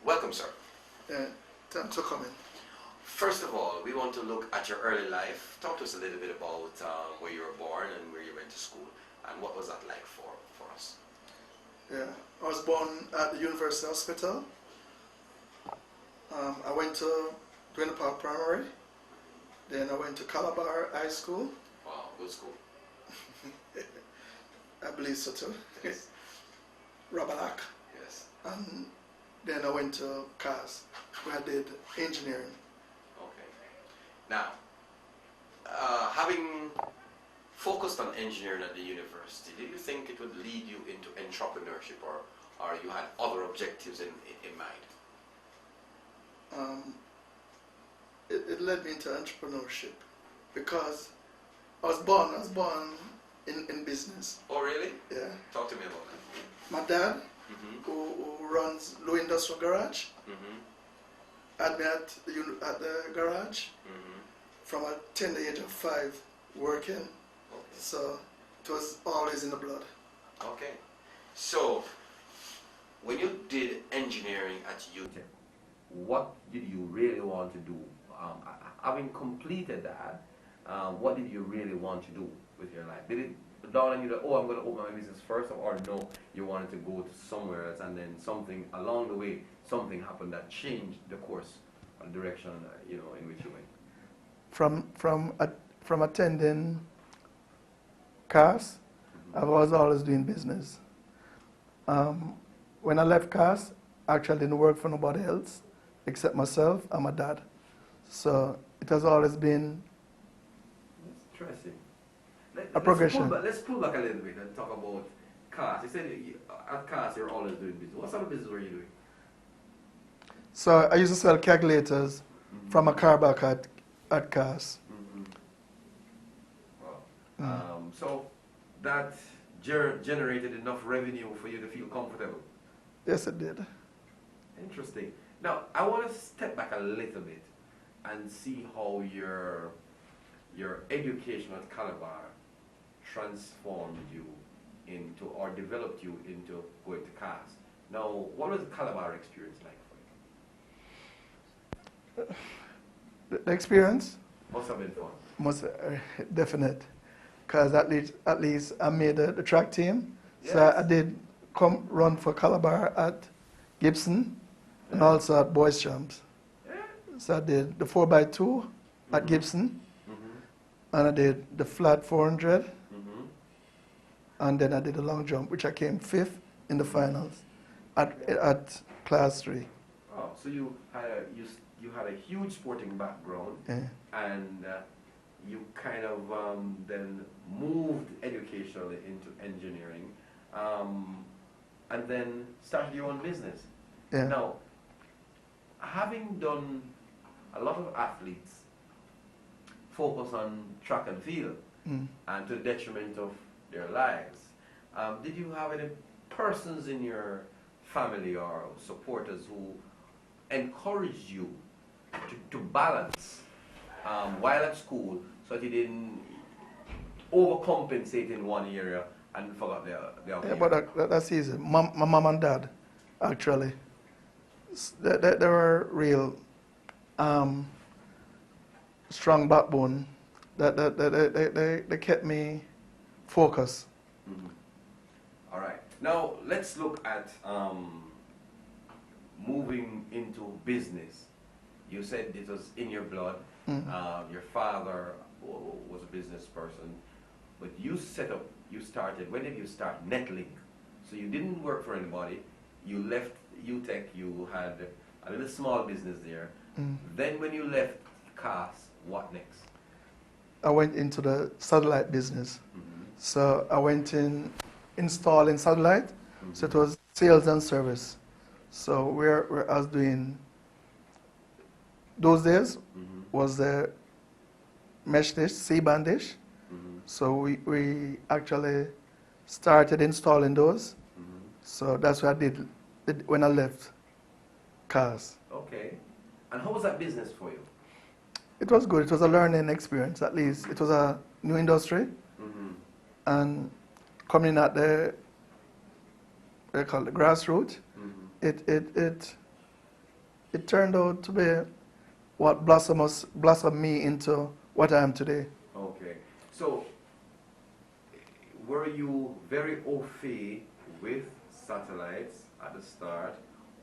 Welcome, sir. Thanks for coming. First of all, we want to look at your early life. Talk to us a little bit about where you were born and where you went to school, and what was that like for us? Yeah, I was born at the University Hospital. I went to Dwayne Park Primary. Then I went to Calabar High School. Wow, good school. I believe so too. Yes. Rabalac. Yes. And then I went to CAS, where I did engineering. Okay. Now, having focused on engineering at the university, did you think it would lead you into entrepreneurship, or you had other objectives in mind? It led me into entrepreneurship because I was born in business. Oh, really? Yeah. Talk to me about that. My dad, Mm-hmm. who runs Low Industrial Garage, Mm-hmm. had me at the garage Mm-hmm. from a tender age of 5 working. Okay. So it was always in the blood. Okay. So, when you did engineering at UTEC, what did you really want to do? Having completed that, what did you really want to do with your life? Did it dawn on you that, oh, I'm going to open my business first, or no, you wanted to go to somewhere else, and then something along the way, something happened that changed the course or the direction, in which you went? From attending CAS, I was always doing business. When I left CAS, I actually didn't work for nobody else except myself and my dad. So it has always been Interesting. progression. Let's pull back a little bit and talk about CAS. You said at CAS you're always doing business. What sort of business were you doing? So I used to sell calculators from a car back at CAS. Mm-hmm. Wow. So that generated enough revenue for you to feel comfortable? Yes, it did. Interesting. Now, I want to step back a little bit and see how your education at Calabar transformed you into, or developed you into going to CAS. Now, what was the Calabar experience like for you? The experience? Must have been fun. Most definite, because at least I made the track team. Yes. So I did come run for Calabar at Gibson and also at Boys Champs. Yeah. So I did the 4x2 at Gibson, and I did the flat 400, and then I did the long jump, which I came 5th in the finals at class 3. Oh, so you had a huge sporting background, Yeah. and you kind of then moved educationally into engineering, and then started your own business. Yeah. Now, having done a lot of athletes focus on track and field, and to the detriment of their lives, did you have any persons in your family or supporters who encouraged you to balance while at school, so that you didn't overcompensate in one area and forgot the other? Yeah, but that's easy. My mom and dad, actually, they were real strong backbone. They kept me focused. All right. Now let's look at moving into business. You said it was in your blood. Your father was a business person, but you started. When did you start Netlink? So you didn't work for anybody. You left UTEC. You had a little small business there. Then when you left CAS, what next? I went into the satellite business. So I went in installing satellite. So it was sales and service. So where I was doing those days was the mesh dish, C-band dish. So we actually started installing those. So that's what I did when I left CAS. Okay. And how was that business for you? It was good. It was a learning experience, at least. It was a new industry. And coming at the, what they call the grassroots, it it turned out to be what blossomed me into what I am today. Okay. So, were you very au fait with satellites at the start,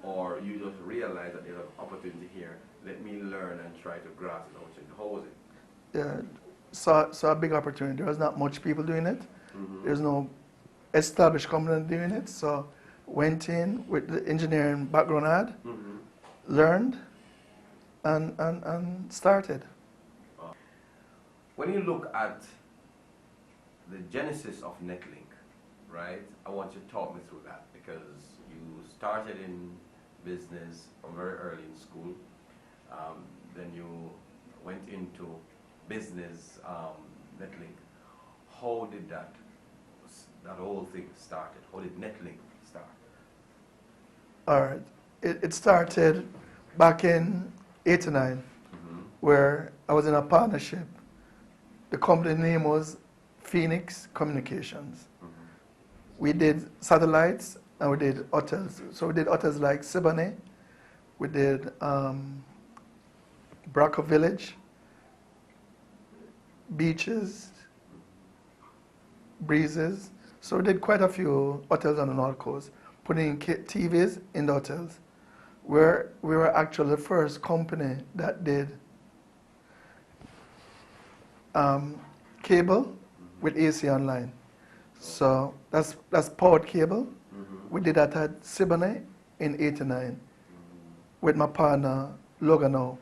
or you just realized that there's an opportunity here, let me learn and try to grasp it out? How was it? Yeah, saw a big opportunity. There was not much people doing it. Mm-hmm. There's no established company doing it. So went in with the engineering background I had, Mm-hmm. learned, and started. When you look at the genesis of Netlink, right, I want you to talk me through that, because you started in business from very early in school, then you went into business, Netlink. How did that whole thing started? How did Netlink start? All right. It started back in '89, Mm-hmm. where I was in a partnership. The company name was Phoenix Communications. Mm-hmm. We did satellites and we did hotels. So we did hotels like Siboney, we did Braco Village, beaches, breezes. So we did quite a few hotels on the North Coast, putting TVs in the hotels. We were actually the first company that did cable with AC online. So that's powered cable. Mm-hmm. We did that at Siboney in '89 with my partner Logano.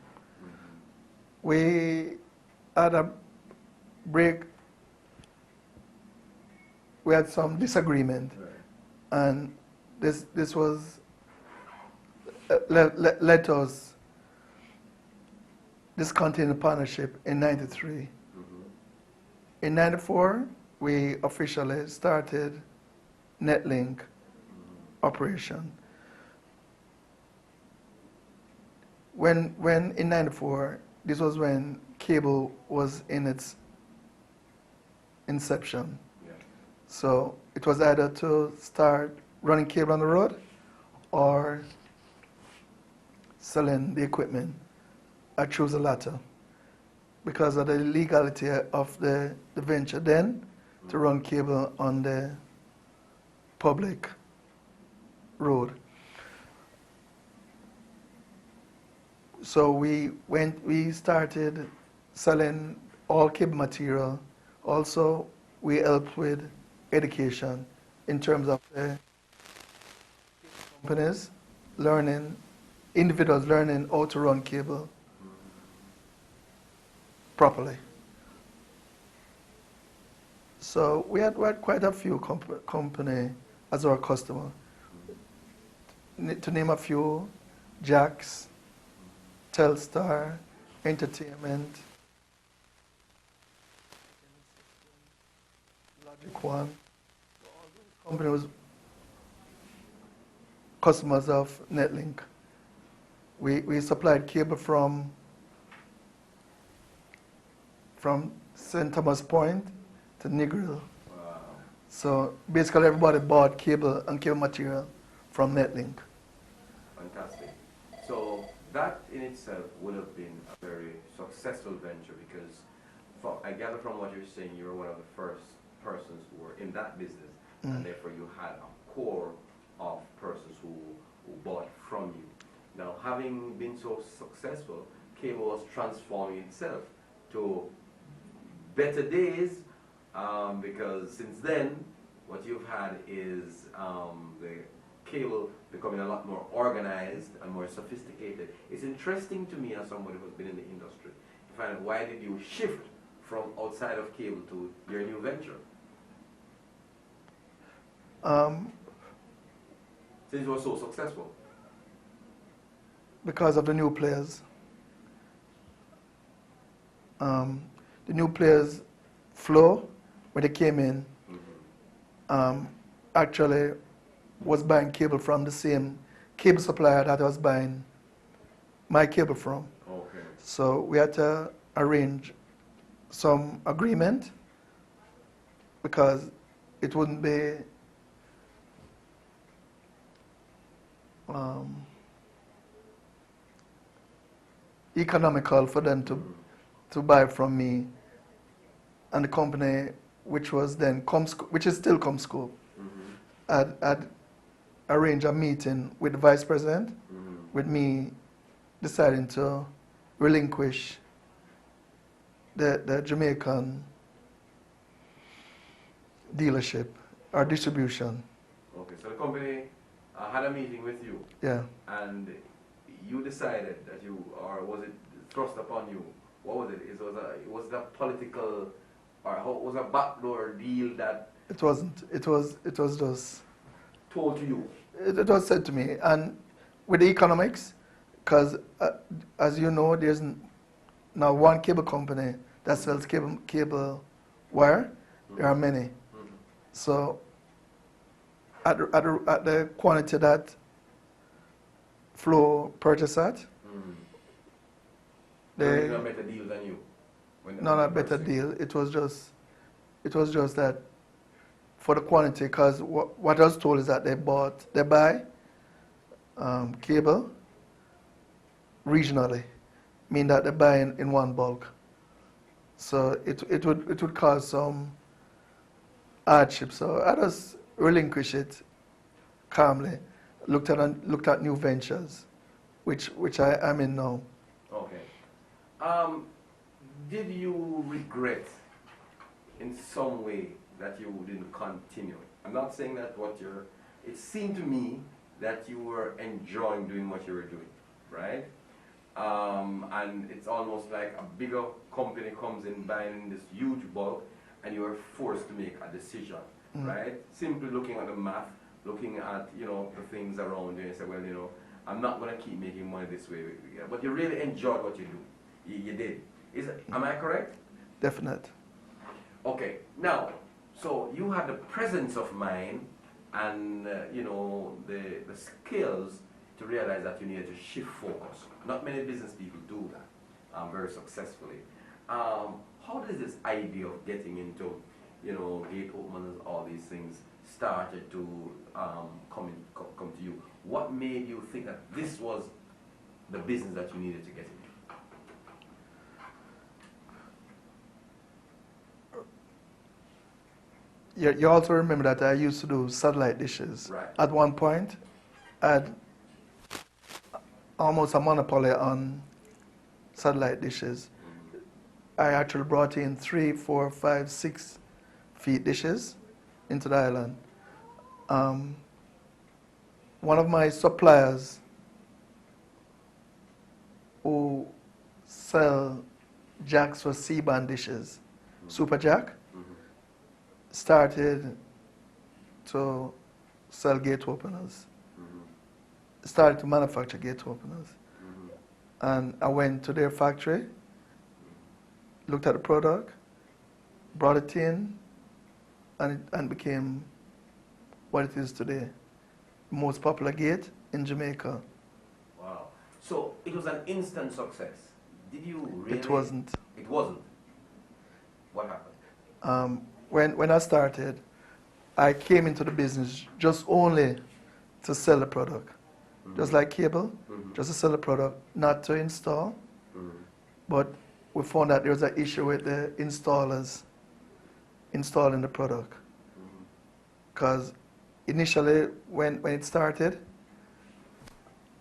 We had a break. We had some disagreement, Right. and this was let us discontinue the partnership in '93. Mm-hmm. In '94, we officially started Netlink operation. When in '94, this was when cable was in its inception. Yeah. So it was either to start running cable on the road or selling the equipment. I chose the latter because of the legality of the venture then to run cable on the public road. So we started selling all cable material. Also, we helped with education in terms of the companies learning, individuals learning how to run cable properly. So we had quite a few company as our customer. To name a few, Jax, Telstar, Entertainment, Logic One. All those companies customers of Netlink. We supplied cable from St. Thomas Point to Negril. Wow. So basically everybody bought cable and cable material from Netlink. Fantastic. So that in itself would have been a very successful venture, because I gather from what you're saying, you were one of the first persons who were in that business, and therefore you had a core of persons who bought from you. Now, having been so successful, cable was transforming itself to better days, because since then, what you've had is the cable becoming a lot more organized and more sophisticated. It's interesting to me, as somebody who's been in the industry, to find out, why did you shift from outside of cable to your new venture? Since you were so successful. Because of the new players. The new players flow when they came in. Actually was buying cable from the same cable supplier that I was buying my cable from. Okay. So we had to arrange some agreement, because it wouldn't be economical for them to buy from me, and the company, which was then which is still Comscope, had arranged a meeting with the vice president, with me deciding to relinquish the Jamaican dealership or distribution. Okay, so the company had a meeting with you. Yeah. And you decided that you, or was it thrust upon you? What was it? Was it a political, or was it a backdoor deal that? It wasn't. It was just told to you. It was said to me, and with the economics, because as you know, there's now one cable company that sells cable wire. There are many. So at the quantity that Flow purchased at, they got a better deal than you. Not a better deal. It was just that for the quantity, because what I was told is that they buy cable regionally, mean that they buy in one bulk. So it would cause some hardship. So I just relinquish it calmly. Looked at new ventures, which I'm in now. Okay. Did you regret in some way that you didn't continue? I'm not saying that it seemed to me that you were enjoying doing what you were doing, right? And it's almost like a bigger company comes in buying this huge bulk and you are forced to make a decision, right? Simply looking at the math, looking at, the things around you and say, well, I'm not going to keep making money this way. But you really enjoyed what you do. You did. Am I correct? Definite. Okay. Now, so you had the presence of mind and, the skills to realize that you needed to shift focus. Not many business people do that very successfully. How does this idea of getting into, gate openers, all these things, started to come to you? What made you think that this was the business that you needed to get into? You also remember that I used to do satellite dishes. Right. At one point, I had almost a monopoly on satellite dishes. I actually brought in 3, 4, 5, 6 feet dishes into the island. One of my suppliers who sell jacks for C-band dishes, Super Jack, started to sell gate openers, started to manufacture gate openers. And I went to their factory, looked at the product, brought it in, and became what it is today. The most popular gate in Jamaica. Wow. So it was an instant success. Did you really? It wasn't. It wasn't? What happened? When I started, I came into the business just only to sell the product. Just like cable, just to sell the product, not to install. But we found that there was an issue with the installers installing the product. Because initially, when it started,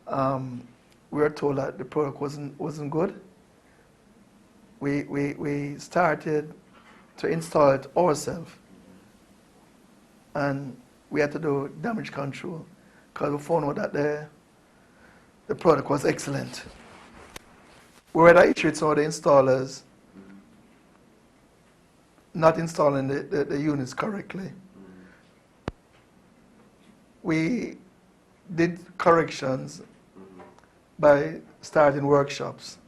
we were told that the product wasn't good. We started to install it ourselves, and we had to do damage control because we found out that the product was excellent. We had an issue with some of the installers not installing the units correctly. We did corrections by starting workshops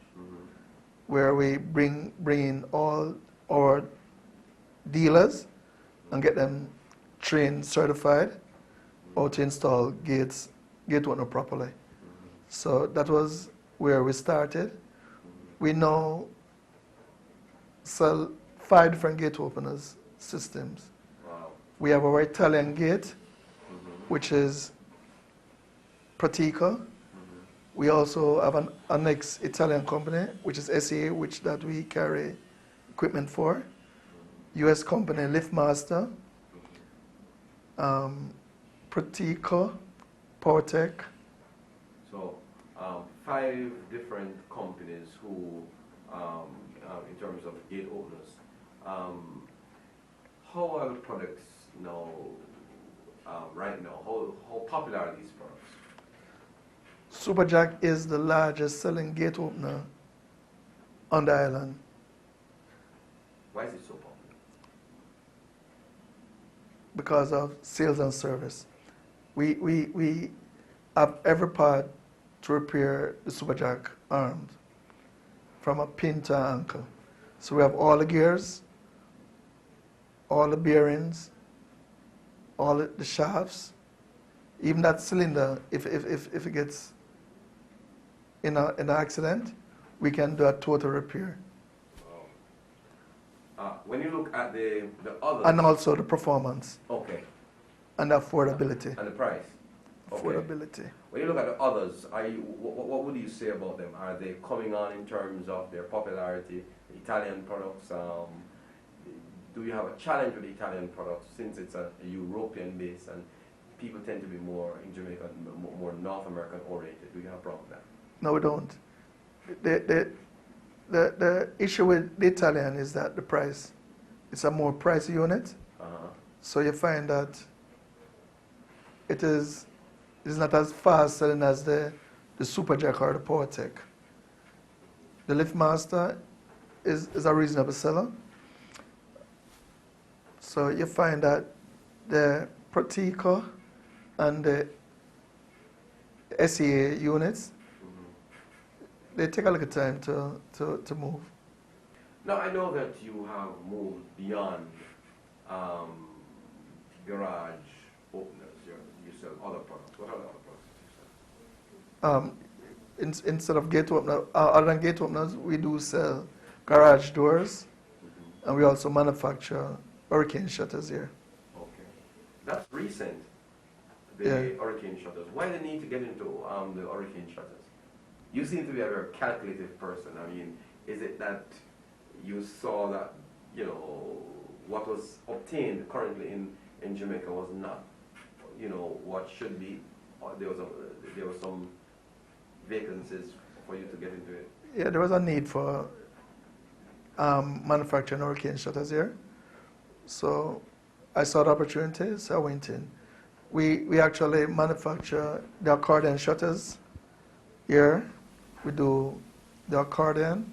where we bring in all our dealers and get them trained, certified, how to install gate opener properly. So that was where we started. We now sell 5 different gate openers systems. Wow. We have our Italian gate, which is Pratica. We also have an next Italian company, which is SEA, which that we carry equipment for. US company, LiftMaster, Pratico, PowerTech. So 5 different companies who, in terms of gate openers, how are the products now, right now? How popular are these products? Superjack is the largest selling gate opener on the island. Why is it so popular? Because of sales and service. We have every part to repair the Superjack arms, from a pin to an anchor. So we have all the gears, all the bearings, all the shafts, even that cylinder, if it gets in an accident, we can do a total repair. When you look at the others... And also the performance. Okay. And the affordability. And the price. Okay. Affordability. When you look at the others, what would you say about them? Are they coming on in terms of their popularity, Italian products? Do you have a challenge with Italian products since it's a European base and people tend to be more in Jamaica, more North American oriented? Do you have a problem with that? No, we don't. The issue with the Italian is that the price, it's a more pricey unit. So you find that it is not as fast selling as the Superjack or the PowerTech. The LiftMaster is a reasonable seller. So you find that the Pratico and the SEA units, they take a little time to move. Now, I know that you have moved beyond garage openers. You sell other products. What are the other products you sell? Instead of gate opener, other than gate openers, we do sell garage doors, and we also manufacture hurricane shutters here. Okay. That's recent, the hurricane shutters. Why the need to get into the hurricane shutters? You seem to be a very calculative person. I mean, is it that you saw that, what was obtained currently in Jamaica was not, what should be? Or there was some vacancies for you to get into it? Yeah, there was a need for manufacturing hurricane shutters here. So I saw the opportunity, so I went in. We actually manufacture the accordion shutters here. We do the accordion,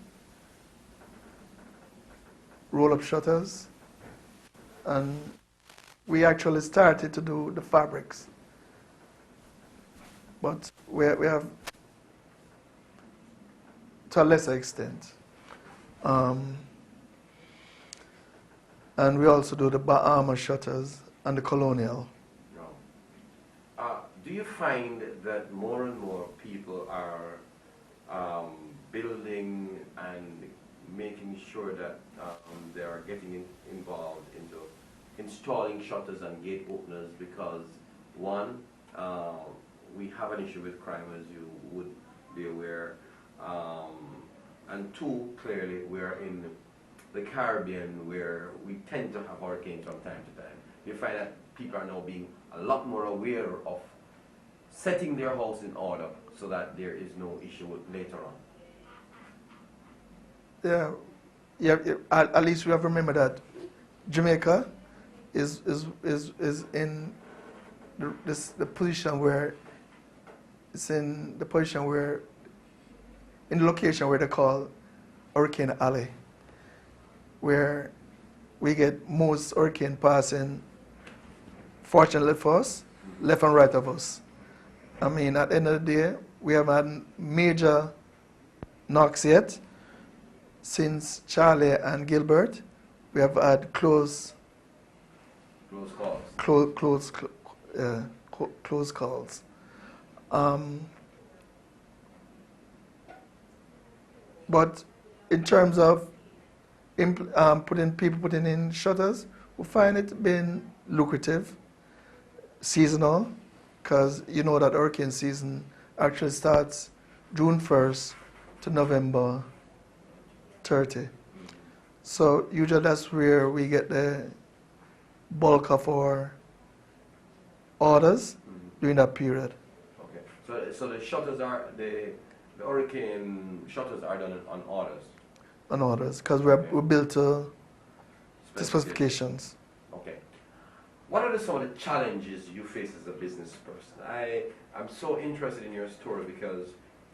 roll-up shutters, and we actually started to do the fabrics. But we have, to a lesser extent. And we also do the Bahama shutters and the colonial. No. Do you find that more and more people are building and making sure that they are getting involved into installing shutters and gate openers because, one, we have an issue with crime, as you would be aware, and two, clearly, we're in the Caribbean where we tend to have hurricanes from time to time. You find that people are now being a lot more aware of setting their house in order so that there is no issue later on. Yeah. At least we have to remember that Jamaica is in the position where it's in the position where in the location where they call Hurricane Alley, where we get most hurricane passing, fortunately for us, left and right of us. I mean, at the end of the day, we haven't had major knocks yet. Since Charlie and Gilbert, we have had close calls. But in terms of putting in shutters, we find it being lucrative, seasonal, because you know that hurricane season actually starts June 1st to November 30. So usually that's where we get the bulk of our orders during that period. Okay. So the shutters are the hurricane shutters are done on orders. On orders, because we're built to specifications. Okay. What are some of the challenges you face as a business person? I'm so interested in your story because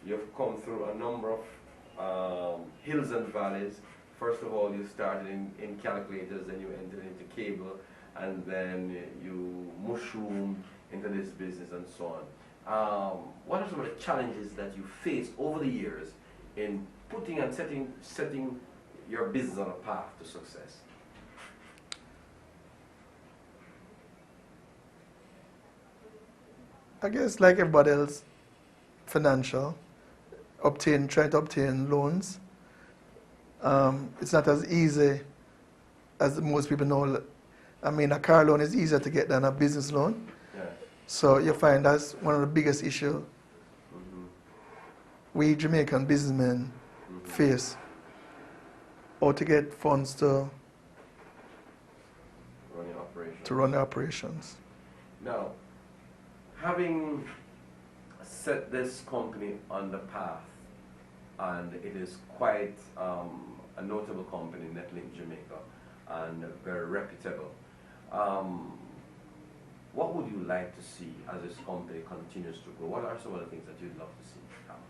you've come through a number of hills and valleys. First of all, you started in calculators, then you entered into cable, and then you mushroomed into this business and so on. What are some of the challenges that you faced over the years in putting and setting your business on a path to success? I guess like everybody else, financial, trying to obtain loans. It's not as easy as most people know. I mean, a car loan is easier to get than a business loan. Yeah. So you find that's one of the biggest issues we Jamaican businessmen face, or to get funds to run the operations. Now, having set this company on the path, and it is quite a notable company, Netlink Jamaica, and very reputable. What would you like to see as this company continues to grow? What are some of the things that you'd love to see happen?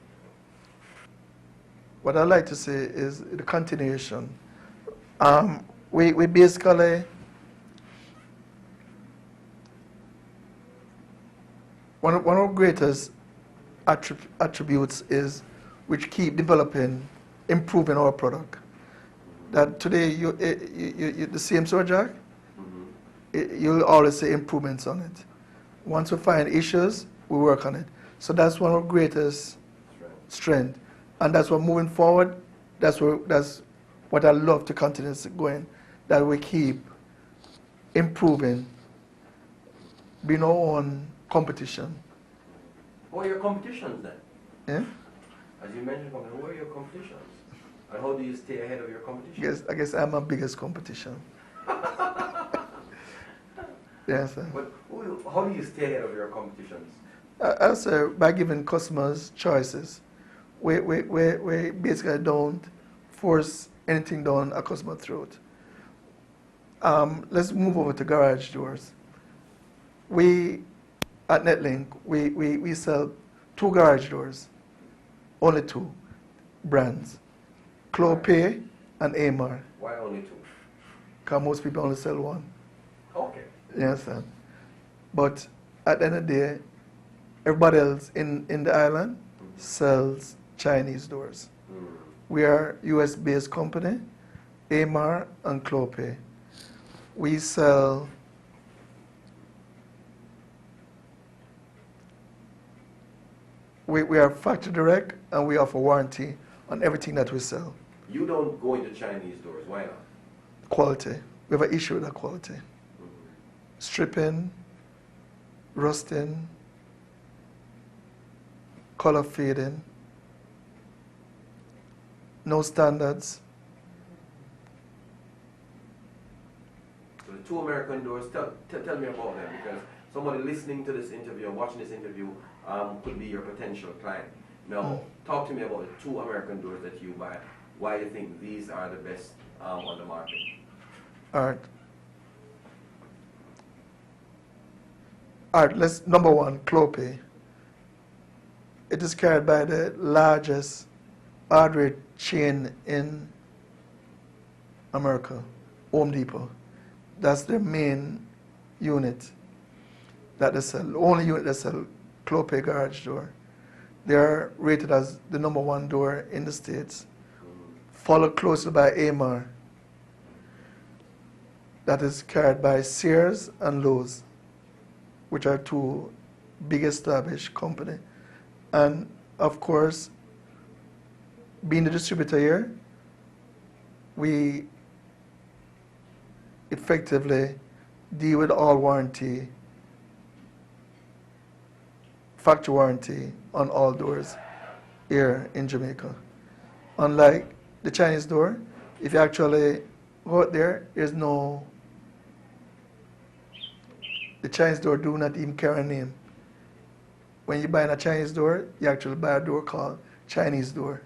What I'd like to say is the continuation. We basically, one of our greatest attributes is which keep developing, improving our product. That today, the same sword jack, you'll always see improvements on it. Once we find issues, we work on it. So that's one of our greatest strength. And that's what moving forward, that's what I love to continue going, that we keep improving, being our own competition. Who are your competitions then? Yeah? As you mentioned, who are your competitions? And how do you stay ahead of your competition? I guess I'm my biggest competition. Yes, sir. But how do you stay ahead of your competitions? I say by giving customers choices. We basically don't force anything down a customer's throat. Let's move over to garage doors. We, at Netlink, we sell 2 garage doors, only 2 brands, Clopay and Amar. Why only 2? Because most people only sell 1. Okay. Yes, sir. But at the end of the day, everybody else in the island sells Chinese doors. We are US-based company, Amar and Clopay. We sell we are factory direct, and we offer warranty on everything that we sell. You don't go into Chinese doors. Why not? Quality. We have an issue with that quality. Stripping, rusting, color fading, no standards. So the 2 American doors, tell me about them, because somebody listening to this interview or watching this interview could be your potential client. Now, talk to me about the 2 American doors that you buy. Why you think these are the best on the market? All right. All right, let's, number 1, Clopay. It is carried by the largest hardware chain in America, Home Depot. That's their main unit that they sell, the only unit that sell Clopay garage door. They are rated as the number 1 door in the States, followed closely by Amar, that is carried by Sears and Lowe's, which are 2 big established companies. And of course, being the distributor here, we effectively deal with all warranty, factory warranty on all doors. here in Jamaica. Unlike the Chinese door, if you actually go out there, the Chinese door do not even carry a name. When you buy a Chinese door, you actually buy a door called Chinese door.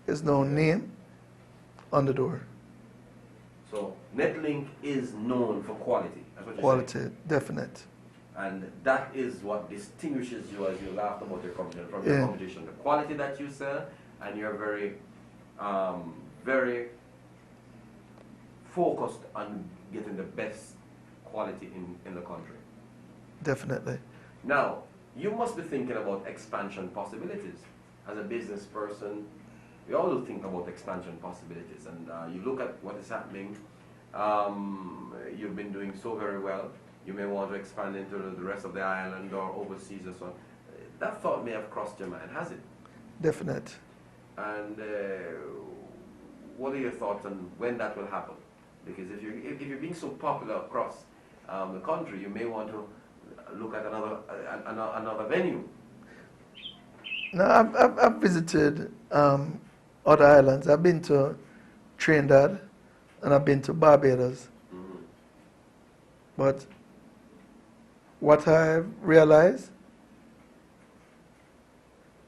There's no name on the door. So Netlink is known for quality. That's what you're Quality, saying. definite. And that is what distinguishes you, as you laughed about your competition, from your competition. The quality that you sell, and you're very, very focused on getting the best quality in the country. Definitely. Now, you must be thinking about expansion possibilities. As a business person, we all think about expansion possibilities, and you look at what is happening. You've been doing so very well. You may want to expand into the rest of the island or overseas or so on. That thought may have crossed your mind, has it? Definite. And what are your thoughts on when that will happen? Because if you're being so popular across the country, you may want to look at another venue. No, I've visited other islands. I've been to Trinidad and I've been to Barbados. Mm-hmm. But what I've realized,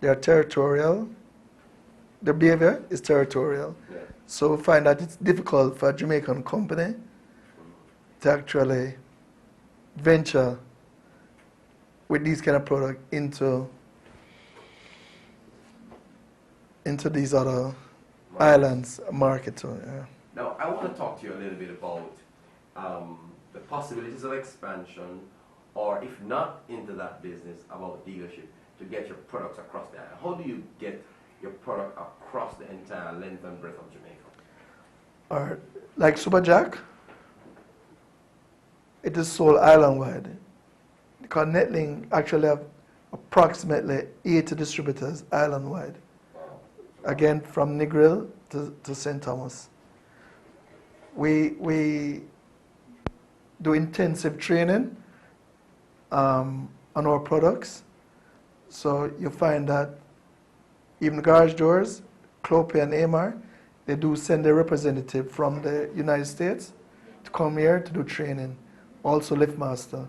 they're territorial. Their behavior is territorial. Yeah. So we find that it's difficult for a Jamaican company to actually venture with these kind of product into these other islands market. So, yeah. Now, I want to talk to you a little bit about the possibilities of expansion, or if not into that business, about dealership, to get your products across the island. How do you get your product across the entire length and breadth of Jamaica? Or like Superjack, it is sold island-wide. Because Netlink actually have approximately 80 distributors island-wide. Wow. Again, from Negril to St. Thomas. We do intensive training on our products. So you find that even garage doors, Clope and Amar, they do send a representative from the United States to come here to do training. Also LiftMaster,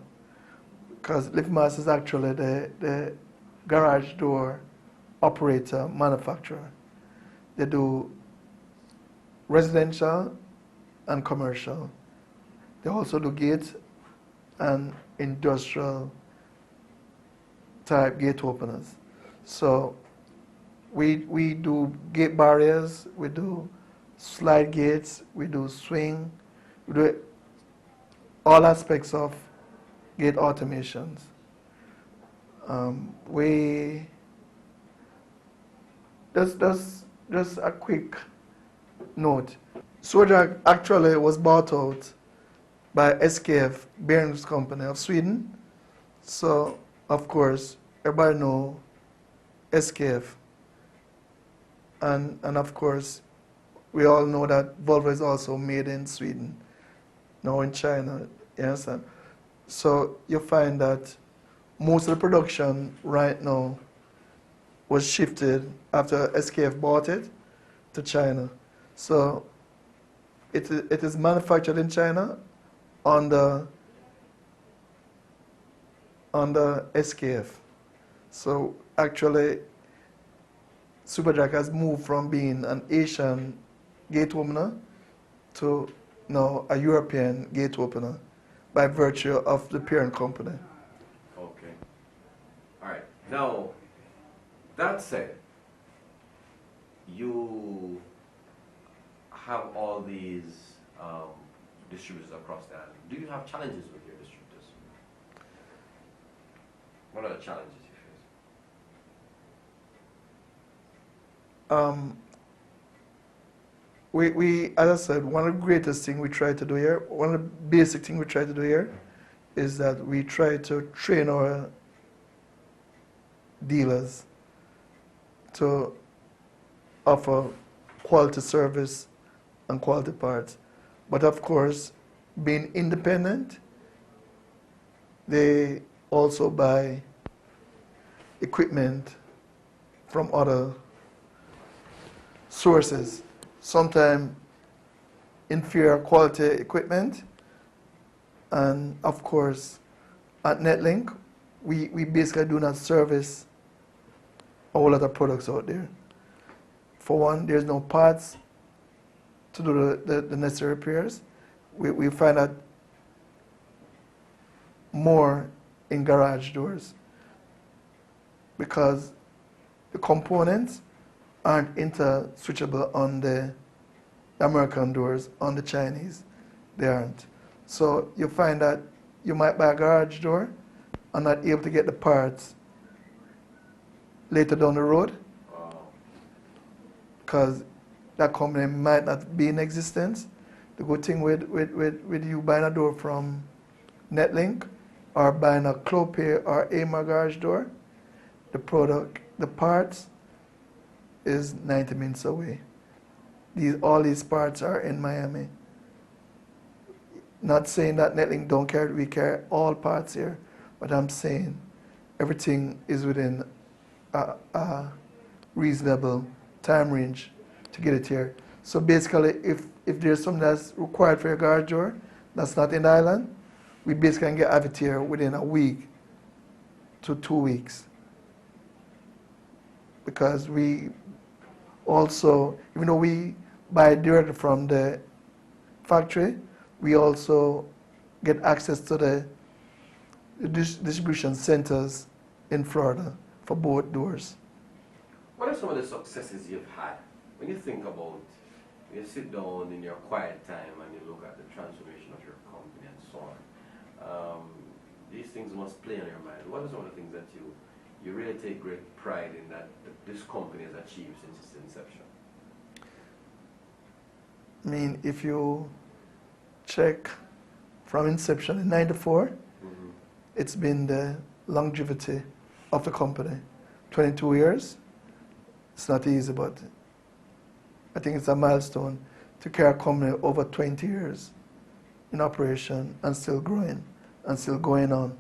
because LiftMaster is actually the garage door operator, manufacturer. They do residential and commercial. They also do gate and industrial type gate openers. So we do gate barriers, we do slide gates, we do swing, we do all aspects of gate automations. We just a quick note. Sojak actually was bought out by SKF Bearings Company of Sweden. So of course everybody know SKF. And of course we all know that Volvo is also made in Sweden, now in China, you understand? So you find that most of the production right now was shifted after SKF bought it to China. So it is manufactured in China under SKF. So actually Superjack has moved from being an Asian gate opener to now a European gate opener by virtue of the parent company. Okay. All right. Now, that said, you have all these distributors across the island. Do you have challenges with your distributors? What are the challenges you face? We, as I said, one of the greatest things we try to do here, one of the basic things we try to do here is that we try to train our dealers to offer quality service and quality parts. But of course, being independent, they also buy equipment from other sources. Sometimes inferior quality equipment, and of course at Netlink we basically do not service a whole lot of products out there. For one, there's no parts to do the necessary repairs. We find that more in garage doors because the components aren't inter-switchable on the American doors, on the Chinese, they aren't. So you find that you might buy a garage door and not able to get the parts later down the road because that company might not be in existence. The good thing with you buying a door from Netlink or buying a Clopay or Amar garage door, the parts is 90 minutes away. All these parts are in Miami. Not saying that Netlink don't carry, we carry all parts here, but I'm saying everything is within a reasonable time range to get it here. So basically, if there's something that's required for your garage door that's not in the island, we basically can have it here within a week to 2 weeks. Because we also, even though we buy directly from the factory, we also get access to the distribution centers in Florida for both doors. What are some of the successes you've had? When you think about, you sit down in your quiet time and you look at the transformation of your company and so on, these things must play on your mind. What are some of the things that you really take great pride in that this company has achieved since its inception? I mean, if you check from inception in '94, it's been the longevity of the company. 22 years. It's not easy, but I think it's a milestone to carry a company over 20 years in operation and still growing and still going on.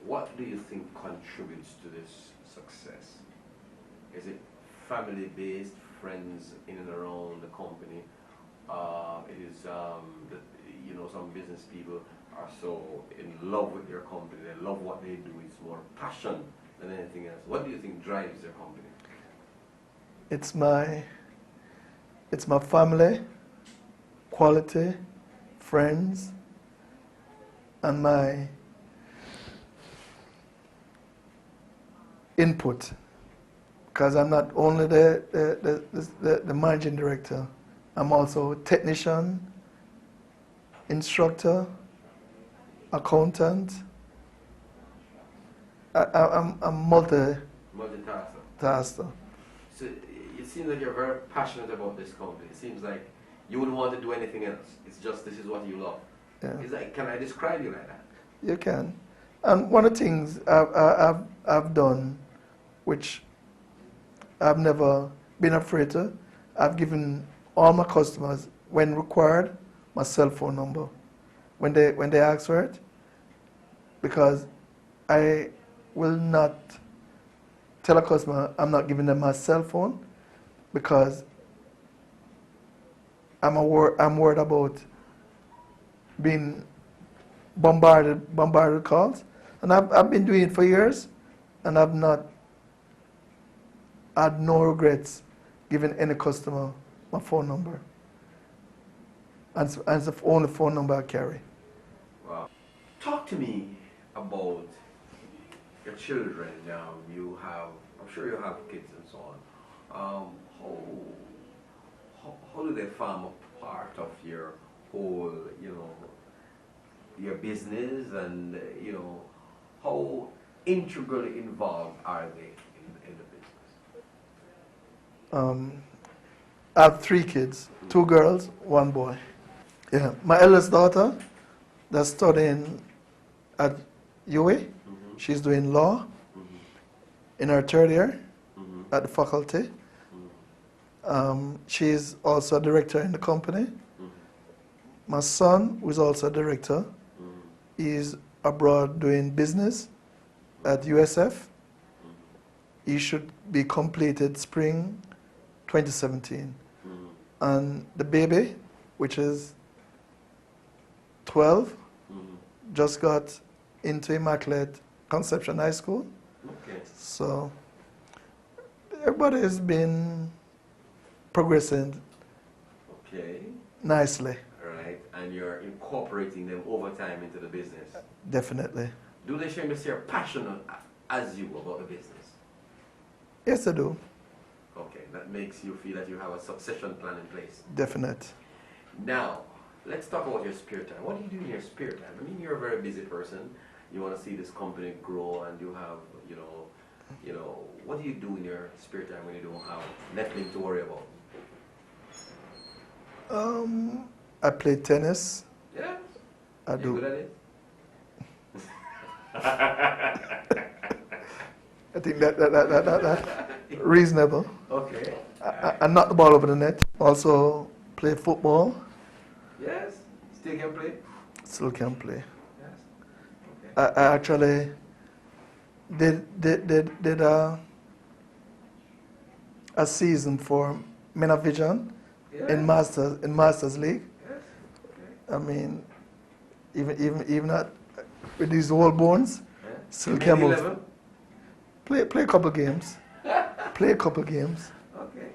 What do you think contributes to this success? Is it family-based, friends in and around the company? It is some business people are so in love with their company, they love what they do, it's more passion than anything else. What do you think drives their company? It's my family, quality, friends, and my input. Because I'm not only the managing director, I'm also technician, instructor, accountant. I'm multitasker. So it seems like you're very passionate about this company. It seems like you wouldn't want to do anything else. It's just this is what you love. Yeah. Can I describe you like that? You can. And one of the things I've done, which I've never been afraid to, I've given all my customers, when required, my cell phone number. When they ask for it, because I will not tell a customer I'm not giving them my cell phone, because I'm worried about being bombarded with calls, and I've been doing it for years, and I've not had no regrets giving any customer my phone number, and it's the only phone number I carry. Wow. Talk to me about your children. I'm sure you have kids and so on. How do they form a part of your whole, your business, and how integrally involved are they in the business? I have 3 kids, 2 girls, 1 boy. Yeah, my eldest daughter that's studying at UA. She's doing law in her 3rd year at the faculty. She's also a director in the company. My son, who is also a director, is abroad doing business at USF. He should be completed spring 2017. Mm-hmm. And the baby, which is 12, just got into Immaculate Conception High School. Okay. So everybody has been progressing Okay. nicely. Right. And you're incorporating them over time into the business. Definitely. Do they share the same passion as you about the business? Yes, I do. Okay. That makes you feel that you have a succession plan in place. Definite. Now, let's talk about your spare time. What do you do in your spare time? I mean, you're a very busy person. You want to see this company grow, and you have, what do you do in your spare time when you don't have Netlink to worry about? I play tennis. Yeah. I You do. good at it? I think that reasonable. Okay. I knock the ball over the net. Also play football. Yes. Still can play. Still can play. Yes. Okay. I actually did a season for Men of Vision Yeah. in Masters League. Yes. Okay. I mean, even at, with these old bones, Yeah. still You made can the move. 11? Play a couple games. Play a couple games. Okay.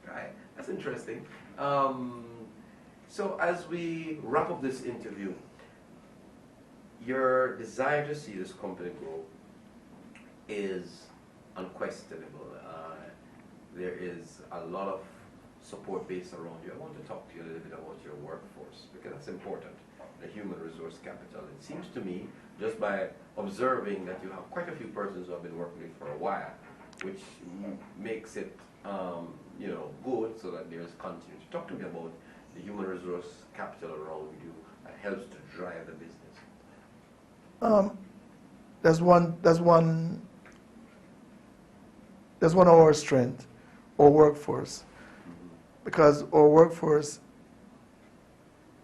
Right. That's interesting. So as we wrap up this interview, your desire to see this company grow is unquestionable. There is a lot of support base around you. I want to talk to you a little bit about your workforce, because that's important, the human resource capital. It seems to me, just by observing, that you have quite a few persons who have been working with you for a while, which makes it good, so that there's continuity. Talk to me about the human resource capital around you that helps to drive the business. There's one of our strengths, our workforce, because our workforce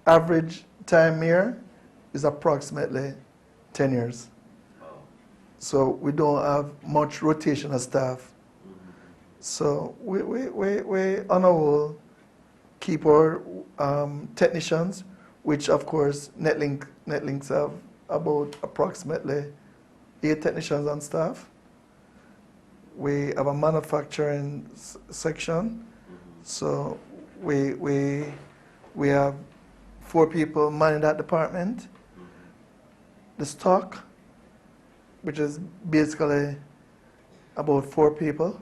average time here is approximately 10 years. Wow. So we don't have much rotation of staff. So we on our whole keep our technicians, which of course Netlinks have about approximately 8 technicians on staff. We have a manufacturing section, so we have 4 people manning that department. The stock, which is basically about 4 people.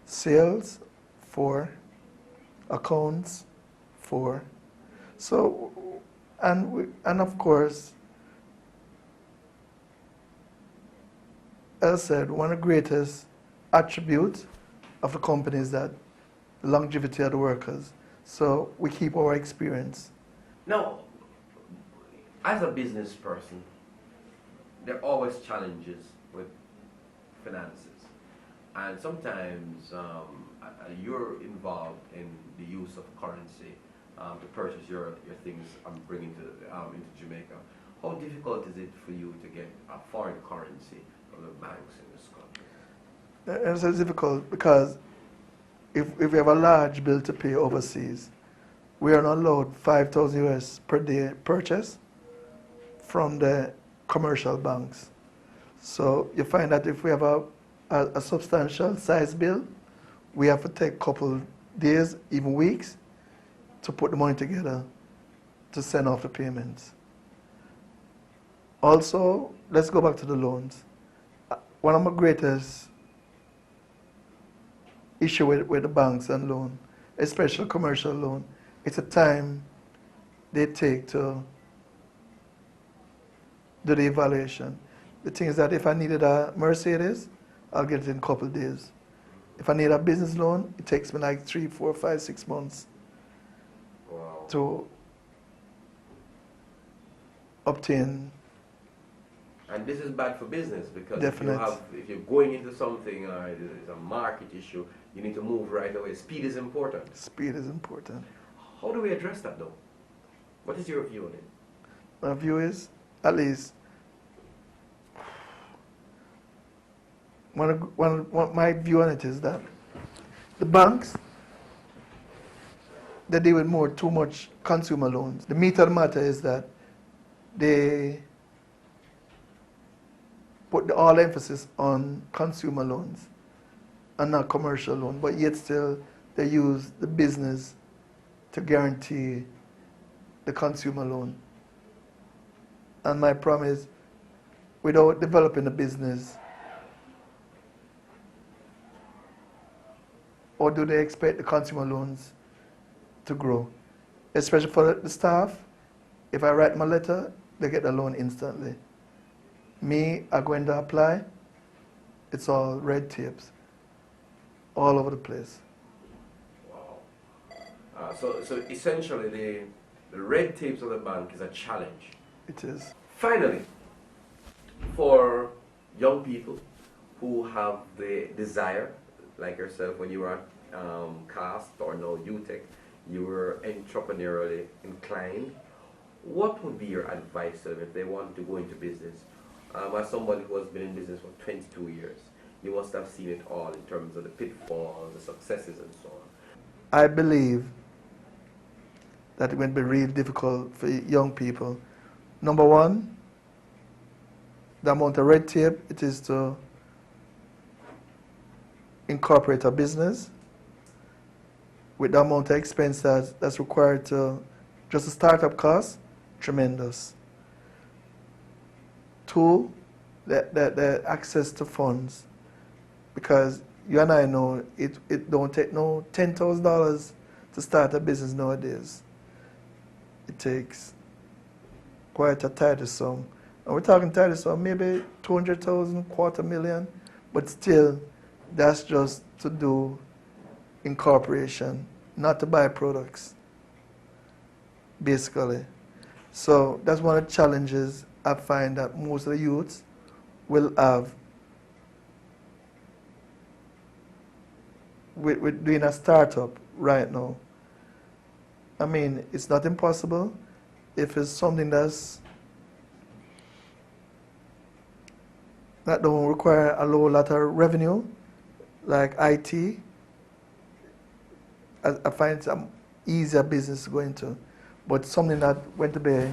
Sales, 4. Accounts, 4. So, and of course, as I said, one of the greatest attributes of the company is that the longevity of the workers. So we keep our experience. Now, as a business person, there are always challenges with finances. And sometimes you're involved in the use of currency to purchase your things and bring into Jamaica. How difficult is it for you to get a foreign currency from the banks in this country? It's difficult because if we have a large bill to pay overseas, we are not allowed 5,000 US per day purchase from the commercial banks. So you find that if we have a substantial size bill, we have to take a couple days, even weeks, to put the money together to send off the payments. Also, let's go back to the loans. One of my greatest issue with the banks and loan, especially commercial loan, it's a time they take to do the evaluation. The thing is that if I needed a Mercedes, I'll get it in a couple of days. If I need a business loan, it takes me like 3, 4, 5, 6 months Wow. to obtain. And this is bad for business, because Definite. if you're going into something or it's a market issue, you need to move right away. Speed is important. Speed is important. How do we address that though? What is your view on it? My view is, at least, my view on it is that the banks, they deal with too much consumer loans. The meat of the matter is that they put all emphasis on consumer loans and not commercial loan, but yet still they use the business to guarantee the consumer loan. And my problem is, without developing the business, or do they expect the consumer loans to grow? Especially for the staff, if I write my letter, they get the loan instantly. Me, I go in to apply, it's all red tapes, all over the place. Wow. So essentially the red tapes of the bank is a challenge. It is. Finally, for young people who have the desire, like yourself when you were at CAST or now UTech, you were entrepreneurially inclined, what would be your advice to them if they want to go into business? As somebody who has been in business for 22 years, you must have seen it all in terms of the pitfalls, the successes and so on. I believe that it will be really difficult for young people. Number one, the amount of red tape it is to incorporate a business, with the amount of expense that's required to just a startup cost, tremendous. Two, the access to funds, because you and I know it don't take no $10,000 to start a business nowadays. It takes quite a tidy sum. And we're talking tidy sum, maybe 200,000, $250,000, but still, that's just to do incorporation, not to buy products, basically. So that's one of the challenges I find that most of the youths will have with doing a startup right now. I mean, it's not impossible if it's something that don't require a low lot of revenue, like IT. I find it's an easier business to go into, but something that went to be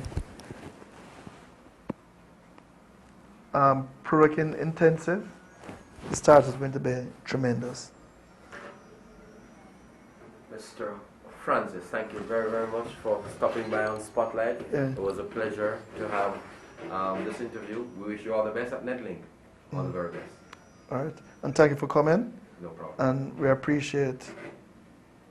product intensive, the start is going to be tremendous. Mr. Francis, thank you very, very much for stopping by on Spotlight. Yeah. It was a pleasure to have this interview. We wish you all the best at Netlink. All the very best. All right, and thank you for coming. No problem. And we appreciate